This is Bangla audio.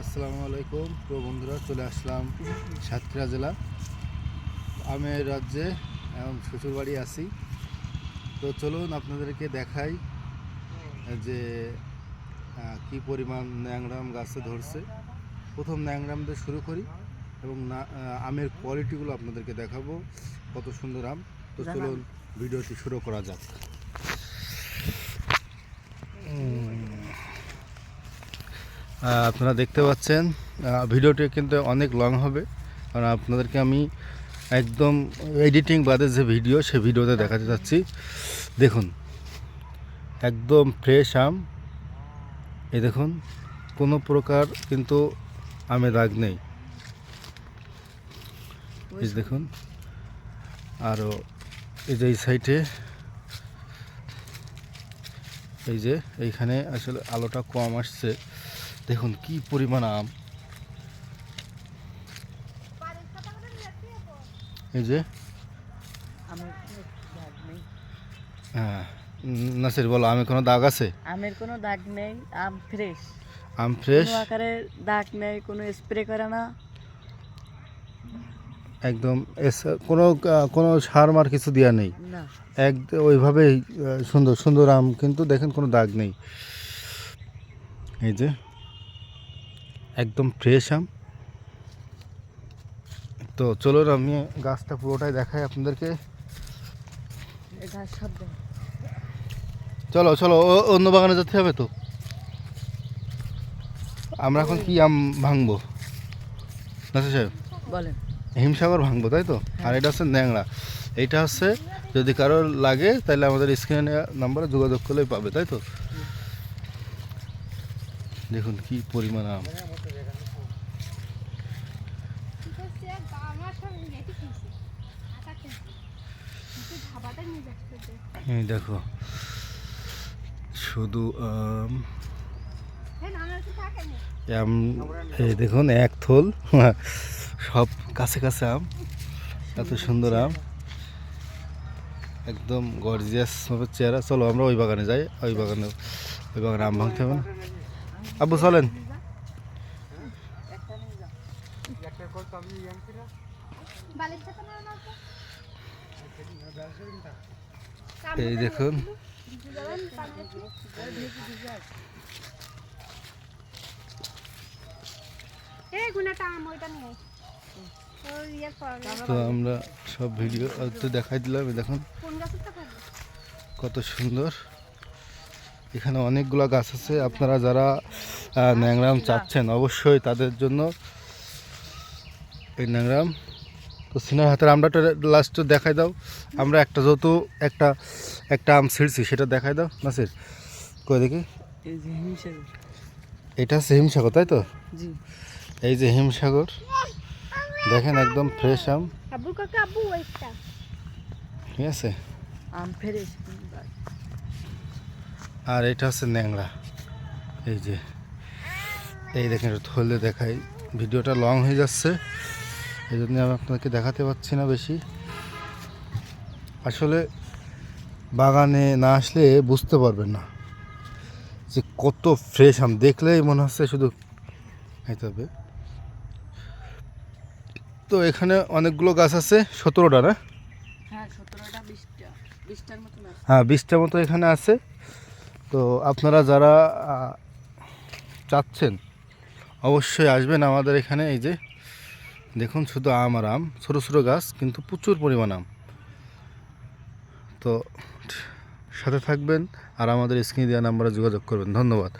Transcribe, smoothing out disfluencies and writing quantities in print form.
আসসালামু আলাইকুম প্রিয় বন্ধুরা, চলে আসলাম সাতক্ষীরা জেলা আমের রাজ্যে। এখন শ্বশুরবাড়ি আছি। তো চলুন আপনাদেরকে দেখাই যে কি পরিমাণ ন্যাংরাম গাছে ধরছে। প্রথম ন্যাংরাম দিয়ে শুরু করি এবং আমের কোয়ালিটিগুলো আপনাদেরকে দেখাবো, কত সুন্দর আম। তো চলুন ভিডিওটি শুরু করা যাক। আপনারা দেখতে পাচ্ছেন ভিডিওটি কিন্তু অনেক লং হবে, কারণ আপনাদেরকে আমি একদম এডিটিং বাদে যে ভিডিও, সে ভিডিওতে দেখাতে যাচ্ছি। দেখুন, একদম ফ্রেশ আম। এই দেখুন, কোনো প্রকার কিন্তু আমে দাগ নেই। এই দেখুন, আরও এই যে এই সাইডে, এই যে এইখানে আসলে আলোটা কম আসছে। দেখুন কি পরিমাণ আম। এই যে হ্যাঁ, নাসির বলো, আমের কোনো দাগ আছে? আমের কোনো দাগ নেই, আম ফ্রেশ। আম ফ্রেশ, কোনো আকারে দাগ নেই, কোনো স্প্রে করে না, একদম কোনো কোনো সার মার কিছু দেওয়া নেই, না একদম ওইভাবেই সুন্দর সুন্দর আম। কিন্তু দেখেন কোনো দাগ নেই। এই যে একদম ফ্রেশ আম। তো চলো আমি গাছটা পুরোটাই দেখাই আপনাদেরকে। এটা সব দেয়। চলো চলো, অন্য বাগানে যেতে হবে। তো আমরা এখন কি আম ভাঙবো নাসির সাহেব? বলেন। হিমসাগর ভাঙবো, তাই তো? আর এটা হচ্ছে ন্যাংরা। এইটা হচ্ছে, যদি কারোর লাগে তাহলে আমাদের স্ক্রিনে নাম্বারে যোগাযোগ করলেই পাবে, তাই তো? দেখুন কি পরিমাণ আম। এই দেখো, শুধু আম। এই দেখুন এক থল, সব কাছে কাছে আম, এত সুন্দর আম, একদম গর্জিয়াস ভাবে চেহারা। চলো আমরা ওই বাগানে যাই, ওই বাগানে আম ভাঙতে হবে না? আব্বু চলেন। এই দেখুন, তো আমরা সব ভিডিও তো দেখাই দিলাম। দেখুন কত সুন্দর। এখানে অনেকগুলো গাছ আছে। আপনারা যারা ন্যাংরাম চাচ্ছেন, অবশ্যই তাদের জন্য এই ন্যাংরাম। তো সিনার হাতের আমটা লাস্টে দেখাই দাও। আমরা একটা যেহেতু একটা আম ছিঁড়ছি, সেটা দেখাই দাও নাসির। কই দেখি, এটা হচ্ছে হিমসাগর, তাই তো? এই যে হিমসাগর, দেখেন একদম ফ্রেশ আম। ঠিক আছে, আম ফ্রেশ। আর এটা হচ্ছে ন্যাংরা। এই যে এই দেখেন, থলে দেখাই, ভিডিওটা লং হয়ে যাচ্ছে, এই জন্য আমি আপনাদেরকে দেখাতে পারছি না বেশি। আসলে বাগানে না আসলে বুঝতে পারবেন না যে কত ফ্রেশ আম। দেখলেই মনে হচ্ছে শুধু খাইতে হবে। তো এখানে অনেকগুলো গাছ আছে, 17টা না? হ্যাঁ 17টা 20টার মতো আছে। হ্যাঁ 20টার মতো এখানে আছে। তো আপনারা যারা চাচ্ছেন, অবশ্যই আসবেন আমাদের এখানে। এই যে দেখুন, শুধু আম আর আম, ছোটো ছোটো গাছ, কিন্তু প্রচুর পরিমাণ আম। তো সাথে থাকবেন আর আমাদের স্ক্রিনে দেওয়া নাম্বারে যোগাযোগ করবেন। ধন্যবাদ।